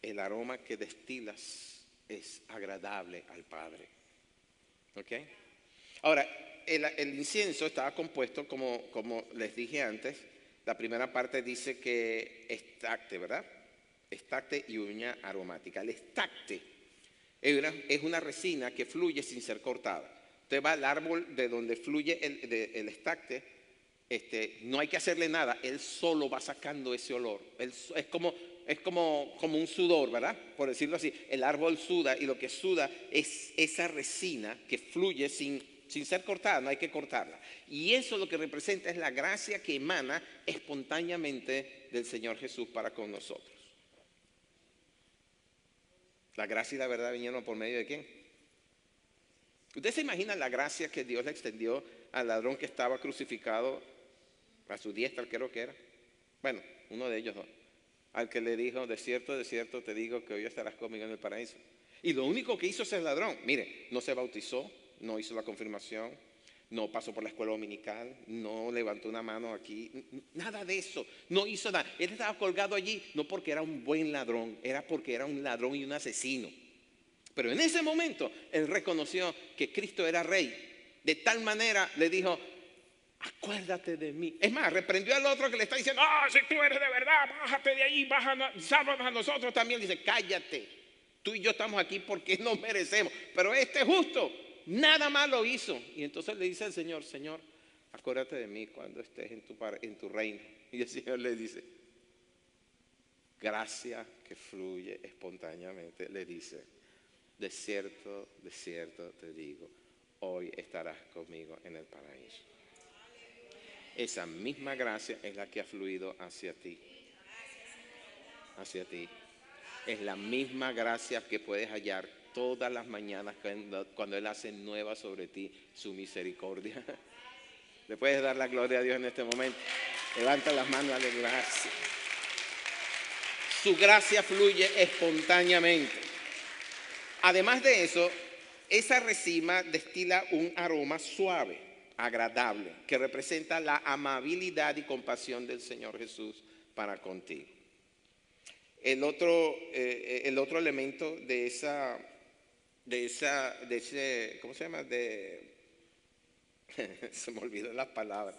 el aroma que destilas es agradable al Padre. ¿Ok? Ahora, el incienso estaba compuesto, como les dije antes, la primera parte dice que estacte, ¿verdad? Estacte y uña aromática. El estacte es una resina que fluye sin ser cortada. Usted va al árbol de donde fluye el estacte, no hay que hacerle nada, él solo va sacando ese olor. Es como un sudor, ¿verdad? Por decirlo así, el árbol suda y lo que suda es esa resina que fluye sin ser cortada, no hay que cortarla. Y eso lo que representa es la gracia que emana espontáneamente del Señor Jesús para con nosotros. La gracia y la verdad vinieron por medio de ¿quién? ¿Usted se imagina la gracia que Dios le extendió al ladrón que estaba crucificado a su diestra, creo que era? Bueno, uno de ellos dos. Al que le dijo, de cierto te digo que hoy estarás conmigo en el paraíso. Y lo único que hizo ese ladrón, mire, no se bautizó, no hizo la confirmación, no pasó por la escuela dominical, no levantó una mano aquí, nada de eso, no hizo nada. Él estaba colgado allí no porque era un buen ladrón, era porque era un ladrón y un asesino. Pero en ese momento él reconoció que Cristo era rey. De tal manera le dijo, acuérdate de mí. Es más, reprendió al otro que le está diciendo, si tú eres de verdad, bájate de ahí, sálvanos a nosotros también. Dice, cállate, tú y yo estamos aquí porque no merecemos, pero este justo nada malo hizo. Y entonces le dice al Señor, Señor, acuérdate de mí cuando estés en tu reino. Y el Señor le dice, gracia que fluye espontáneamente, le dice, de cierto te digo, hoy estarás conmigo en el paraíso. Esa misma gracia es la que ha fluido hacia ti. Hacia ti. Es la misma gracia que puedes hallar todas las mañanas cuando Él hace nueva sobre ti su misericordia. ¿Le puedes dar la gloria a Dios en este momento? Levanta las manos, dale gracias. Su gracia fluye espontáneamente. Además de eso, esa resina destila un aroma suave, agradable, que representa la amabilidad y compasión del Señor Jesús para contigo. El otro elemento de ese, ¿cómo se llama? Se me olvidó las palabras.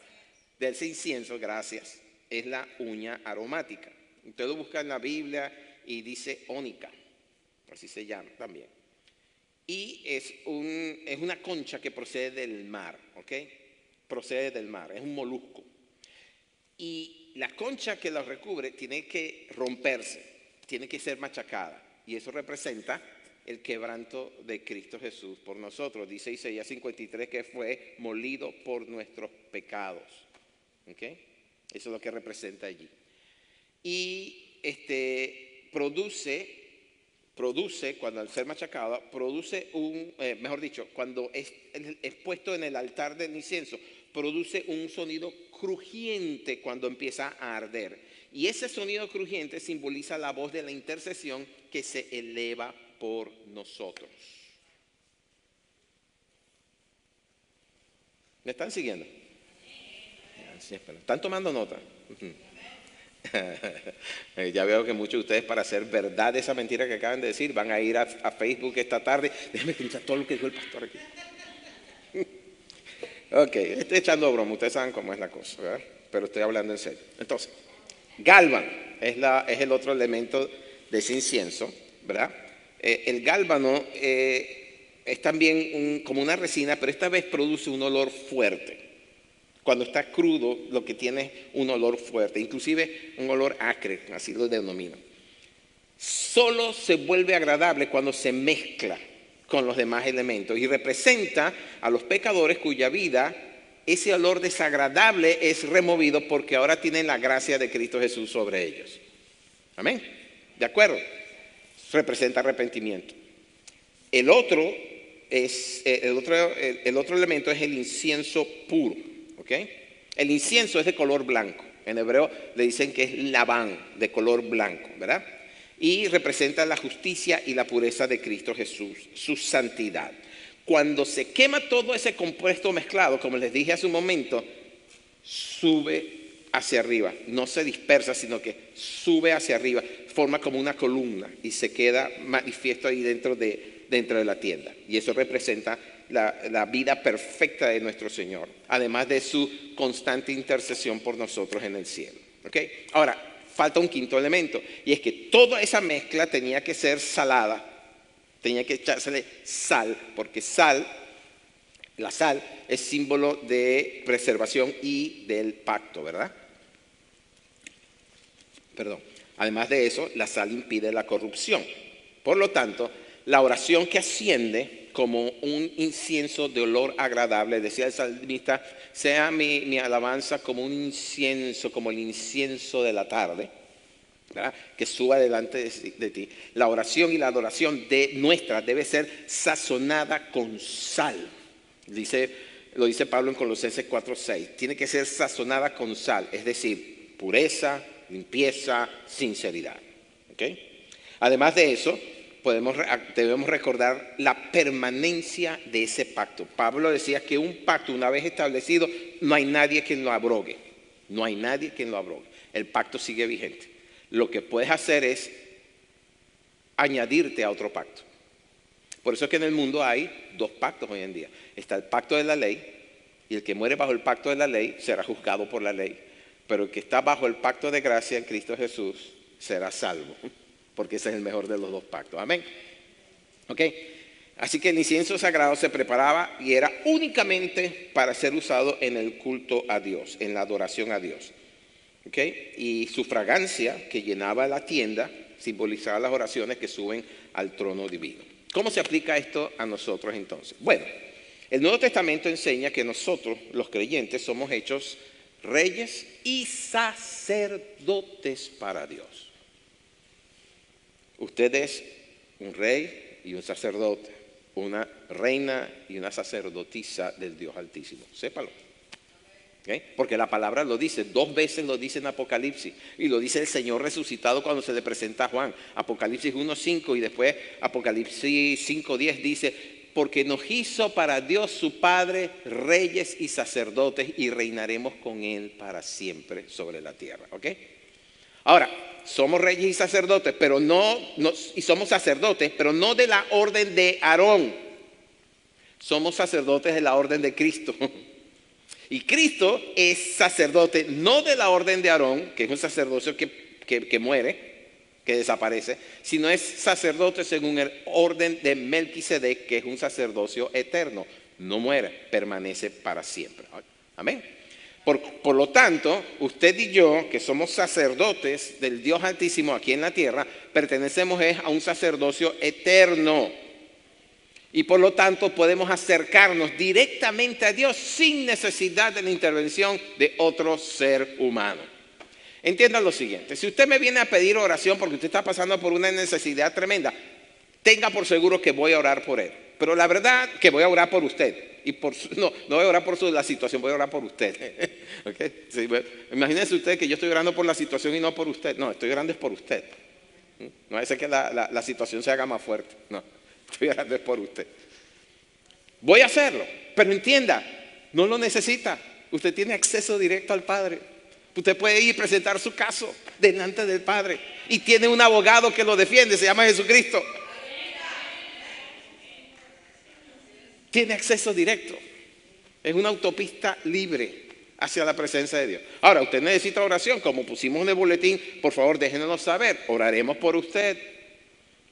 De ese incienso, gracias, es la uña aromática. Usted lo busca en la Biblia y dice ónica, así se llama también. Y es una concha que procede del mar, ¿ok? Procede del mar, es un molusco. Y la concha que lo recubre tiene que romperse, tiene que ser machacada. Y eso representa el quebranto de Cristo Jesús por nosotros. Dice Isaías 53 que fue molido por nuestros pecados. ¿Ok? Eso es lo que representa allí. Y produce, cuando al ser machacado, produce cuando es puesto en el altar del incienso, produce un sonido crujiente cuando empieza a arder. Y ese sonido crujiente simboliza la voz de la intercesión que se eleva por nosotros. ¿Me están siguiendo? ¿Están tomando nota? Ya veo que muchos de ustedes, para hacer verdad esa mentira que acaban de decir, van a ir a Facebook esta tarde. Déjeme escuchar todo lo que dijo el pastor aquí. Ok, estoy echando broma, ustedes saben cómo es la cosa, ¿verdad? Pero estoy hablando en serio. Entonces, gálbano es el otro elemento de ese incienso, ¿verdad? El gálbano es también como una resina, pero esta vez produce un olor fuerte. Cuando está crudo, lo que tiene es un olor fuerte, inclusive un olor acre, así lo denomino. Solo se vuelve agradable cuando se mezcla con los demás elementos y representa a los pecadores cuya vida, ese olor desagradable es removido porque ahora tienen la gracia de Cristo Jesús sobre ellos. Amén. ¿De acuerdo? Representa arrepentimiento. El otro elemento es el incienso puro. ¿Okay? El incienso es de color blanco. En hebreo le dicen que es labán, de color blanco, ¿verdad? Y representa la justicia y la pureza de Cristo Jesús, su santidad. Cuando se quema todo ese compuesto mezclado, como les dije hace un momento, sube hacia arriba. No se dispersa, sino que sube hacia arriba. Forma como una columna y se queda manifiesto ahí dentro de la tienda. Y eso representa la vida perfecta de nuestro Señor, además de su constante intercesión por nosotros en el cielo. ¿Okay? Ahora, falta un quinto elemento, y es que toda esa mezcla tenía que ser salada, tenía que echársele sal, porque la sal es símbolo de preservación y del pacto, ¿verdad? Perdón. Además de eso, la sal impide la corrupción. Por lo tanto, la oración que asciende como un incienso de olor agradable, decía el salmista, sea mi alabanza como un incienso, como el incienso de la tarde, ¿verdad? Que suba delante de ti. La oración y la adoración nuestra debe ser sazonada con sal. Lo dice Pablo en Colosenses 4:6. Tiene que ser sazonada con sal, es decir, pureza, limpieza, sinceridad. ¿Okay? Además de eso, debemos recordar la permanencia de ese pacto. Pablo decía que un pacto, una vez establecido, no hay nadie quien lo abrogue. No hay nadie quien lo abrogue. El pacto sigue vigente. Lo que puedes hacer es añadirte a otro pacto. Por eso es que en el mundo hay dos pactos hoy en día. Está el pacto de la ley, y el que muere bajo el pacto de la ley será juzgado por la ley. Pero el que está bajo el pacto de gracia en Cristo Jesús será salvo, porque ese es el mejor de los dos pactos. Amén. ¿Ok? Así que el incienso sagrado se preparaba y era únicamente para ser usado en el culto a Dios, en la adoración a Dios. ¿Ok? Y su fragancia que llenaba la tienda simbolizaba las oraciones que suben al trono divino. ¿Cómo se aplica esto a nosotros entonces? Bueno, el Nuevo Testamento enseña que nosotros, los creyentes, somos hechos reyes y sacerdotes para Dios. Usted es un rey y un sacerdote, una reina y una sacerdotisa del Dios Altísimo. Sépalo. ¿Okay? Porque la palabra lo dice, 2 veces lo dice en Apocalipsis, y lo dice el Señor resucitado cuando se le presenta a Juan. Apocalipsis 1:5 y después Apocalipsis 5:10 dice, porque nos hizo para Dios su Padre reyes y sacerdotes y reinaremos con Él para siempre sobre la tierra. ¿Ok? Ahora, somos reyes y sacerdotes, pero y somos sacerdotes, pero no de la orden de Aarón. Somos sacerdotes de la orden de Cristo. Y Cristo es sacerdote no de la orden de Aarón, que es un sacerdocio que muere, que desaparece, sino es sacerdote según el orden de Melquisedec, que es un sacerdocio eterno. No muere, permanece para siempre. Amén. Por lo tanto, usted y yo, que somos sacerdotes del Dios Altísimo aquí en la tierra, pertenecemos a un sacerdocio eterno. Y por lo tanto podemos acercarnos directamente a Dios sin necesidad de la intervención de otro ser humano. Entiendan lo siguiente, si usted me viene a pedir oración porque usted está pasando por una necesidad tremenda, tenga por seguro que voy a orar por él. Pero la verdad que voy a orar por usted. No voy a orar por la situación, voy a orar por usted. ¿Okay? Sí, bueno, imagínese usted que yo estoy orando por la situación y no por usted. No, estoy orando es por usted. No es que la situación se haga más fuerte. No, estoy orando es por usted. Voy a hacerlo, pero entienda, no lo necesita. Usted tiene acceso directo al Padre. Usted puede ir y presentar su caso delante del Padre. Y tiene un abogado que lo defiende, se llama Jesucristo. Tiene acceso directo. Es una autopista libre hacia la presencia de Dios. Ahora, usted necesita oración, como pusimos en el boletín, por favor déjenos saber, oraremos por usted.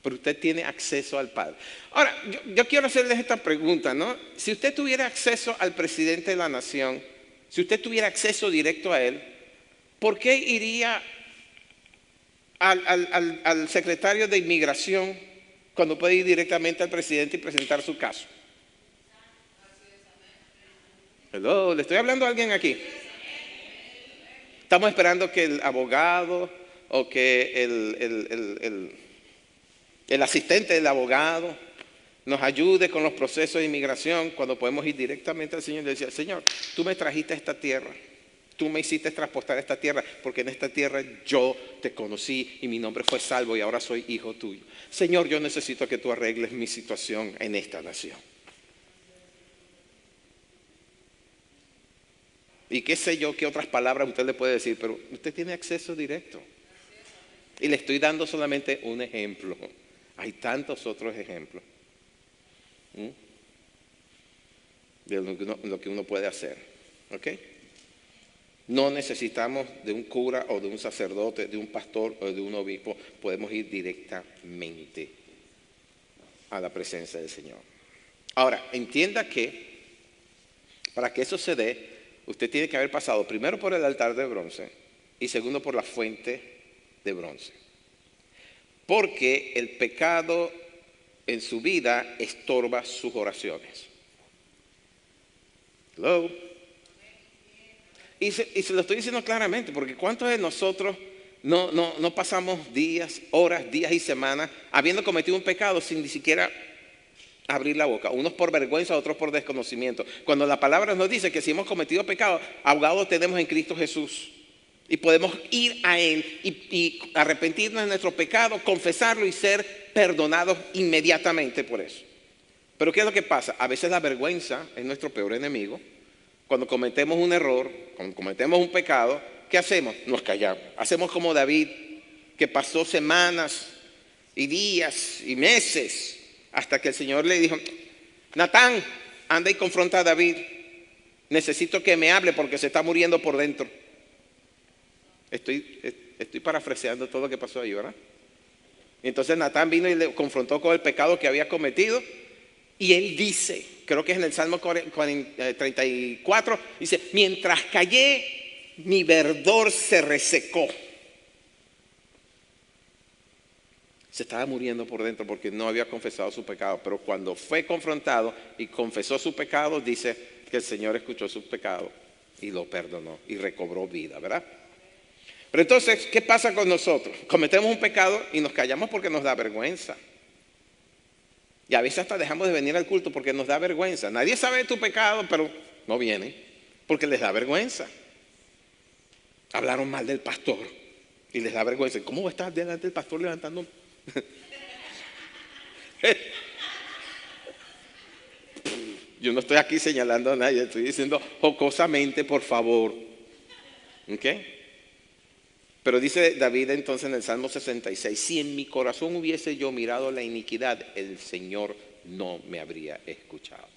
Pero usted tiene acceso al Padre. Ahora, yo quiero hacerles esta pregunta, ¿no? Si usted tuviera acceso al presidente de la nación, si usted tuviera acceso directo a él, ¿por qué iría al secretario de Inmigración cuando puede ir directamente al presidente y presentar su caso? Hello, ¿le estoy hablando a alguien aquí? Estamos esperando que el abogado o que el asistente del abogado nos ayude con los procesos de inmigración cuando podemos ir directamente al Señor y decir, Señor, tú me trajiste a esta tierra, Tú me hiciste transportar a esta tierra porque en esta tierra yo te conocí y mi nombre fue salvo y ahora soy hijo tuyo. Señor, yo necesito que tú arregles mi situación en esta nación. Y qué sé yo, qué otras palabras usted le puede decir, pero usted tiene acceso directo. Y le estoy dando solamente un ejemplo. Hay tantos otros ejemplos de lo que uno puede hacer. ¿Ok? No necesitamos de un cura o de un sacerdote, de un pastor o de un obispo. Podemos ir directamente a la presencia del Señor. Ahora, entienda que para que eso se dé, usted tiene que haber pasado primero por el altar de bronce y segundo por la fuente de bronce. Porque el pecado en su vida estorba sus oraciones. Hello. Y se lo estoy diciendo claramente, porque ¿cuántos de nosotros no pasamos días, horas, días y semanas habiendo cometido un pecado sin ni siquiera abrir la boca? Unos por vergüenza, otros por desconocimiento. Cuando la palabra nos dice que si hemos cometido pecado, abogado tenemos en Cristo Jesús. Y podemos ir a Él y arrepentirnos de nuestro pecado, confesarlo y ser perdonados inmediatamente por eso. Pero ¿qué es lo que pasa? A veces la vergüenza es nuestro peor enemigo. Cuando cometemos un error, cuando cometemos un pecado, ¿qué hacemos? Nos callamos. Hacemos como David, que pasó semanas y días y meses hasta que el Señor le dijo: Natán, anda y confronta a David. Necesito que me hable porque se está muriendo por dentro. Estoy parafraseando todo lo que pasó ahí, ¿verdad? Y entonces Natán vino y le confrontó con el pecado que había cometido. Y él dice, creo que es en el Salmo 34, dice: mientras callé, mi verdor se resecó. Se estaba muriendo por dentro porque no había confesado su pecado. Pero cuando fue confrontado y confesó su pecado, dice que el Señor escuchó su pecado y lo perdonó y recobró vida, ¿verdad? Pero entonces, ¿qué pasa con nosotros? Cometemos un pecado y nos callamos porque nos da vergüenza. Y a veces hasta dejamos de venir al culto porque nos da vergüenza. Nadie sabe de tu pecado, pero no vienen porque les da vergüenza. Hablaron mal del pastor y les da vergüenza. ¿Cómo va a estar delante del pastor levantando? Yo no estoy aquí señalando a nadie, estoy diciendo jocosamente, por favor. ¿Ok? Pero dice David entonces en el Salmo 66, si en mi corazón hubiese yo mirado la iniquidad, el Señor no me habría escuchado.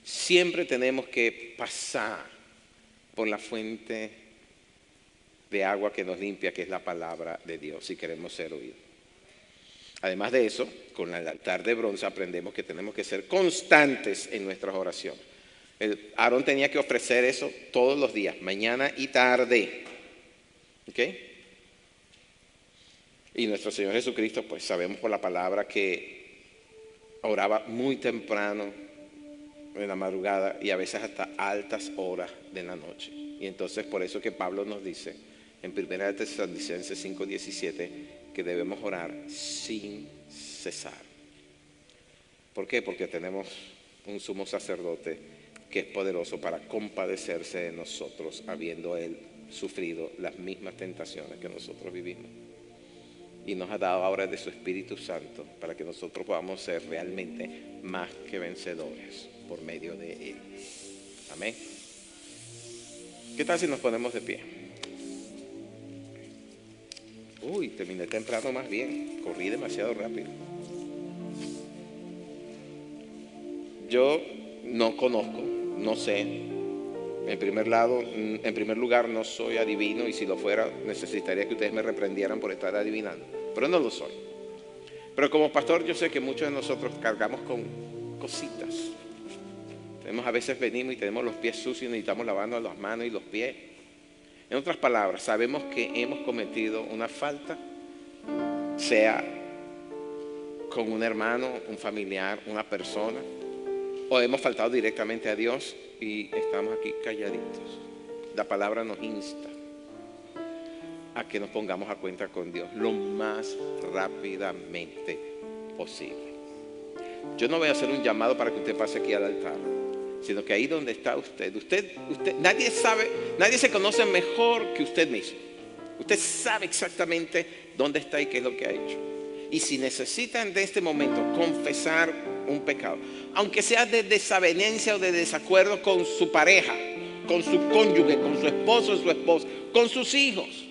Siempre tenemos que pasar por la fuente de agua que nos limpia, que es la palabra de Dios, si queremos ser oídos. Además de eso, con el altar de bronce aprendemos que tenemos que ser constantes en nuestras oraciones. Aarón tenía que ofrecer eso todos los días, mañana y tarde. ¿Ok? Y nuestro Señor Jesucristo, pues sabemos por la palabra que oraba muy temprano en la madrugada y a veces hasta altas horas de la noche. Y entonces por eso que Pablo nos dice en 1 Tesalonicenses 5:17 que debemos orar sin cesar. ¿Por qué? Porque tenemos un sumo sacerdote que es poderoso para compadecerse de nosotros, habiendo Él sufrido las mismas tentaciones que nosotros vivimos. Y nos ha dado ahora de su Espíritu Santo para que nosotros podamos ser realmente más que vencedores por medio de Él. Amén. ¿Qué tal si nos ponemos de pie? Uy, terminé temprano más bien. Corrí demasiado rápido. Yo no conozco, no sé. En primer lugar, no soy adivino, y si lo fuera, necesitaría que ustedes me reprendieran por estar adivinando. Pero no lo soy. Pero como pastor, yo sé que muchos de nosotros cargamos con cositas. A veces venimos y tenemos los pies sucios y necesitamos lavarnos las manos y los pies. En otras palabras, sabemos que hemos cometido una falta, sea con un hermano, un familiar, una persona, o hemos faltado directamente a Dios y estamos aquí calladitos. La palabra nos insta a que nos pongamos a cuenta con Dios lo más rápidamente posible. Yo no voy a hacer un llamado para que usted pase aquí al altar, sino que ahí donde está usted, nadie sabe, nadie se conoce mejor que usted mismo. Usted sabe exactamente dónde está y qué es lo que ha hecho. Y si necesitan de este momento confesar un pecado, aunque sea de desavenencia o de desacuerdo con su pareja, con su cónyuge, con su esposo o su esposa, con sus hijos,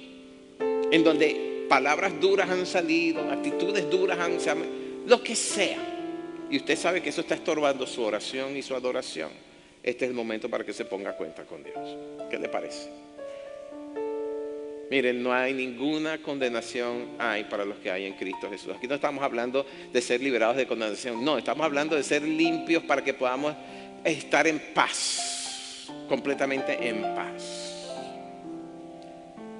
en donde palabras duras han salido, actitudes duras lo que sea, y usted sabe que eso está estorbando su oración y su adoración, este es el momento para que se ponga a cuenta con Dios. ¿Qué le parece? Miren, no hay ninguna condenación para los que hay en Cristo Jesús. Aquí no estamos hablando de ser liberados de condenación. No, estamos hablando de ser limpios para que podamos estar en paz. Completamente en paz.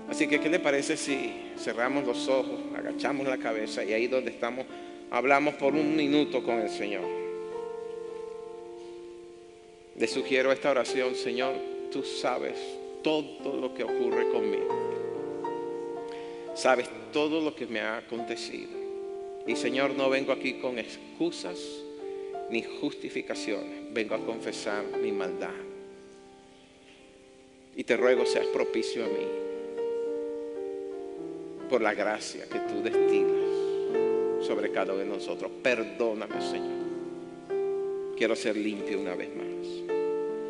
Así que, ¿qué le parece si cerramos los ojos, agachamos la cabeza y ahí donde estamos, hablamos por un minuto con el Señor? Le sugiero esta oración: Señor, tú sabes todo lo que ocurre conmigo. Sabes todo lo que me ha acontecido. Y Señor, no vengo aquí con excusas ni justificaciones. Vengo a confesar mi maldad. Y te ruego seas propicio a mí por la gracia que tú destilas sobre cada uno de nosotros. Perdóname, Señor. Quiero ser limpio una vez más.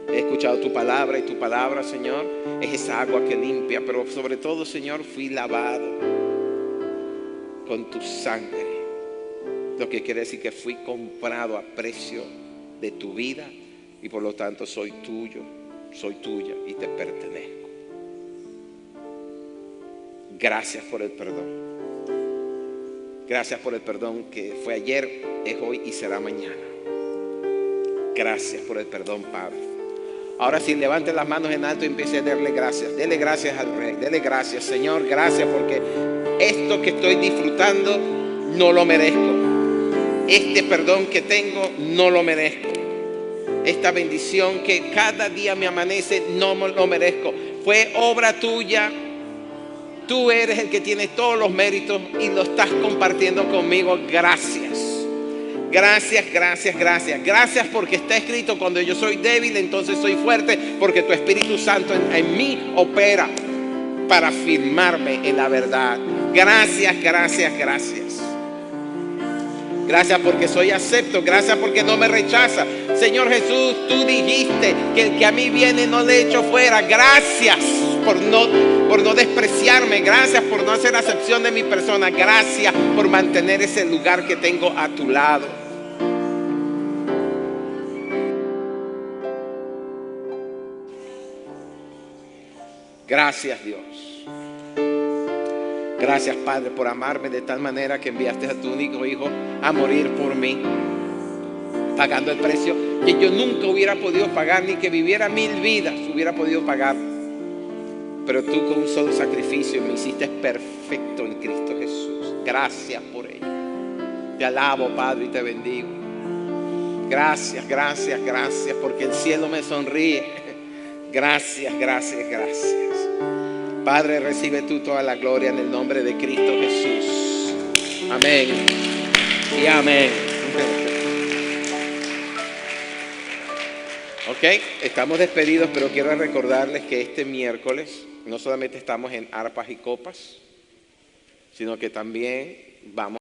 He escuchado tu palabra y tu palabra, Señor, es esa agua que limpia. Pero sobre todo, Señor, fui lavado con tu sangre. Lo que quiere decir que fui comprado a precio de tu vida. Y por lo tanto soy tuyo, soy tuya y te pertenezco. Gracias por el perdón. Gracias por el perdón que fue ayer, es hoy y será mañana. Gracias por el perdón, Padre. Ahora sí, levante las manos en alto y empiece a darle gracias. Dele gracias al Rey. Dele gracias, Señor. Gracias porque esto que estoy disfrutando no lo merezco. Este perdón que tengo no lo merezco. Esta bendición que cada día me amanece no lo merezco. Fue obra tuya. Tú eres el que tiene todos los méritos y lo estás compartiendo conmigo. Gracias. Gracias, gracias, gracias. Gracias porque está escrito: cuando yo soy débil, entonces soy fuerte, porque tu Espíritu Santo en mí opera para afirmarme en la verdad. Gracias, gracias, gracias. Gracias porque soy acepto. Gracias porque no me rechaza. Señor Jesús, tú dijiste que el que a mí viene no le echo fuera. Gracias por no despreciarme. Gracias por no hacer acepción de mi persona. Gracias por mantener ese lugar que tengo a tu lado. Gracias, Dios. Gracias, Padre, por amarme de tal manera que enviaste a tu único Hijo a morir por mí, pagando el precio que yo nunca hubiera podido pagar, ni que viviera 1000 vidas hubiera podido pagar. Pero tú con un solo sacrificio me hiciste perfecto en Cristo Jesús. Gracias por ello. Te alabo, Padre, y te bendigo. Gracias, gracias, gracias, porque el cielo me sonríe. Gracias, gracias, gracias. Padre, recibe tú toda la gloria en el nombre de Cristo Jesús. Amén y amén. Ok, estamos despedidos, pero quiero recordarles que este miércoles no solamente estamos en arpas y copas, sino que también vamos